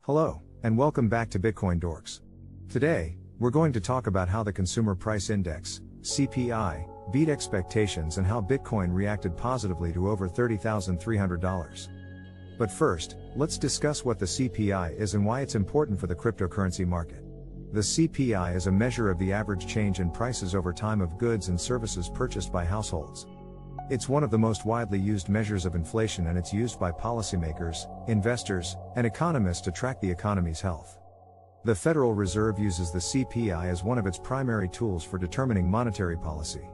Hello, and welcome back to Bitcoin Dorks. Today, we're going to talk about how the Consumer Price Index, CPI, beat expectations and how Bitcoin reacted positively to over $30,300. But first, let's discuss what the CPI is and why it's important for the cryptocurrency market. The CPI is a measure of the average change in prices over time of goods and services purchased by households. It's one of the most widely used measures of inflation, and it's used by policymakers, investors, and economists to track the economy's health. The Federal Reserve uses the CPI as one of its primary tools for determining monetary policy.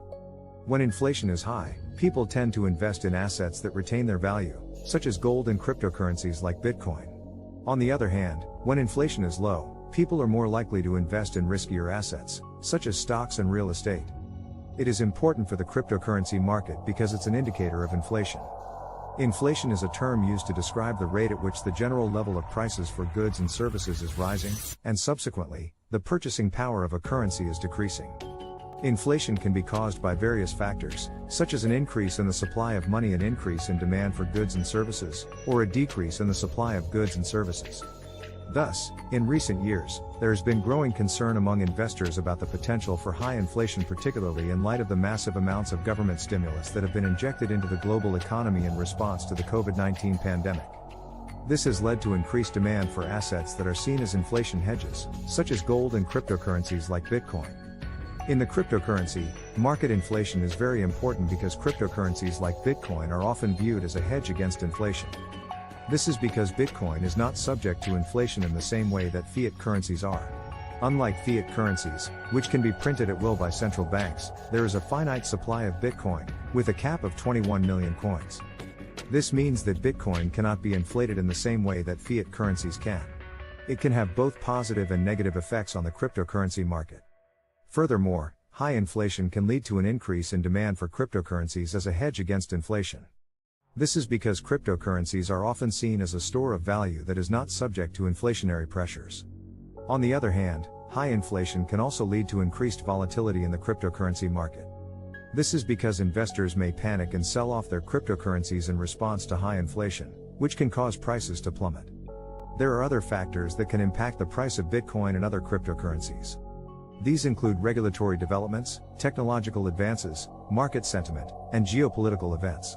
When inflation is high, people tend to invest in assets that retain their value, such as gold and cryptocurrencies like Bitcoin. On the other hand, when inflation is low, people are more likely to invest in riskier assets, such as stocks and real estate. It is important for the cryptocurrency market because it's an indicator of inflation. Inflation is a term used to describe the rate at which the general level of prices for goods and services is rising, and subsequently, the purchasing power of a currency is decreasing. Inflation can be caused by various factors, such as an increase in the supply of money, an increase in demand for goods and services, or a decrease in the supply of goods and services. Thus, in recent years, there has been growing concern among investors about the potential for high inflation, particularly in light of the massive amounts of government stimulus that have been injected into the global economy in response to the COVID-19 pandemic. This has led to increased demand for assets that are seen as inflation hedges, such as gold and cryptocurrencies like Bitcoin. In the cryptocurrency market, inflation is very important because cryptocurrencies like Bitcoin are often viewed as a hedge against inflation. This is because Bitcoin is not subject to inflation in the same way that fiat currencies are. Unlike fiat currencies, which can be printed at will by central banks, there is a finite supply of Bitcoin, with a cap of 21 million coins. This means that Bitcoin cannot be inflated in the same way that fiat currencies can. It can have both positive and negative effects on the cryptocurrency market. Furthermore, high inflation can lead to an increase in demand for cryptocurrencies as a hedge against inflation. This is because cryptocurrencies are often seen as a store of value that is not subject to inflationary pressures. On the other hand, high inflation can also lead to increased volatility in the cryptocurrency market. This is because investors may panic and sell off their cryptocurrencies in response to high inflation, which can cause prices to plummet. There are other factors that can impact the price of Bitcoin and other cryptocurrencies. These include regulatory developments, technological advances, market sentiment, and geopolitical events.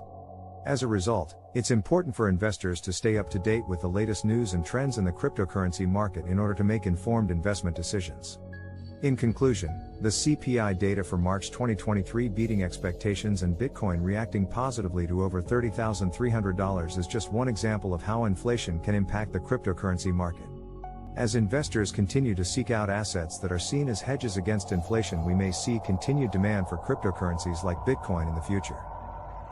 As a result, it's important for investors to stay up to date with the latest news and trends in the cryptocurrency market in order to make informed investment decisions. In conclusion, the CPI data for March 2023 beating expectations and Bitcoin reacting positively to over $30,300 is just one example of how inflation can impact the cryptocurrency market. As investors continue to seek out assets that are seen as hedges against inflation, we may see continued demand for cryptocurrencies like Bitcoin in the future.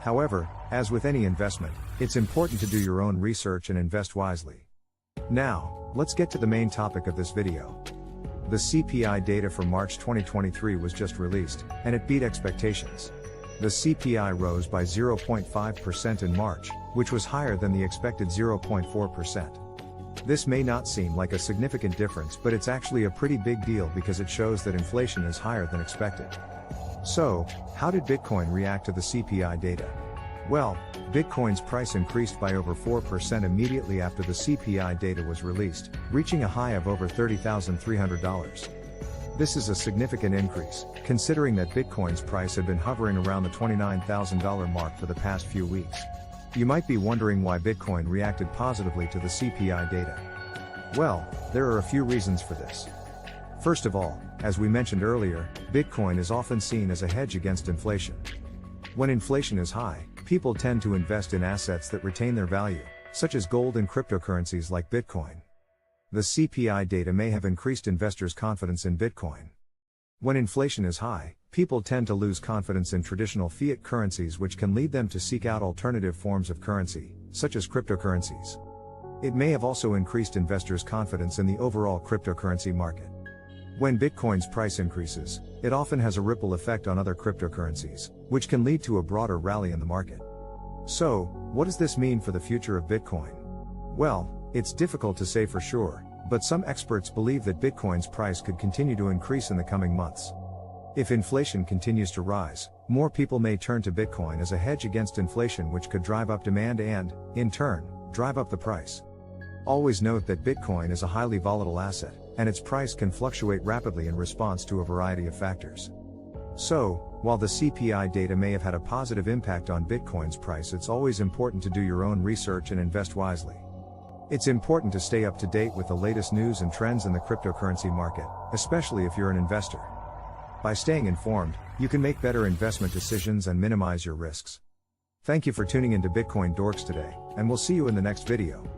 However, as with any investment, it's important to do your own research and invest wisely. Now, let's get to the main topic of this video. The CPI data for March 2023 was just released, and it beat expectations. The CPI rose by 0.5% in March, which was higher than the expected 0.4%. This may not seem like a significant difference, but it's actually a pretty big deal because it shows that inflation is higher than expected. So, how did Bitcoin react to the CPI data? Well, Bitcoin's price increased by over 4% immediately after the CPI data was released, reaching a high of over $30,300. This is a significant increase, considering that Bitcoin's price had been hovering around the $29,000 mark for the past few weeks. You might be wondering why Bitcoin reacted positively to the CPI data. Well, there are a few reasons for this. First of all, as we mentioned earlier, Bitcoin is often seen as a hedge against inflation. When inflation is high, people tend to invest in assets that retain their value, such as gold and cryptocurrencies like Bitcoin. The CPI data may have increased investors' confidence in Bitcoin. When inflation is high, people tend to lose confidence in traditional fiat currencies, which can lead them to seek out alternative forms of currency, such as cryptocurrencies. It may have also increased investors' confidence in the overall cryptocurrency market. When Bitcoin's price increases, it often has a ripple effect on other cryptocurrencies, which can lead to a broader rally in the market. So, what does this mean for the future of Bitcoin? Well, it's difficult to say for sure, but some experts believe that Bitcoin's price could continue to increase in the coming months. If inflation continues to rise, more people may turn to Bitcoin as a hedge against inflation, which could drive up demand and, in turn, drive up the price. Always note that Bitcoin is a highly volatile asset, and its price can fluctuate rapidly in response to a variety of factors. So, while the CPI data may have had a positive impact on Bitcoin's price, it's always important to do your own research and invest wisely. It's important to stay up to date with the latest news and trends in the cryptocurrency market, especially if you're an investor. By staying informed, you can make better investment decisions and minimize your risks. Thank you for tuning into Bitcoin Dorks today, and we'll see you in the next video.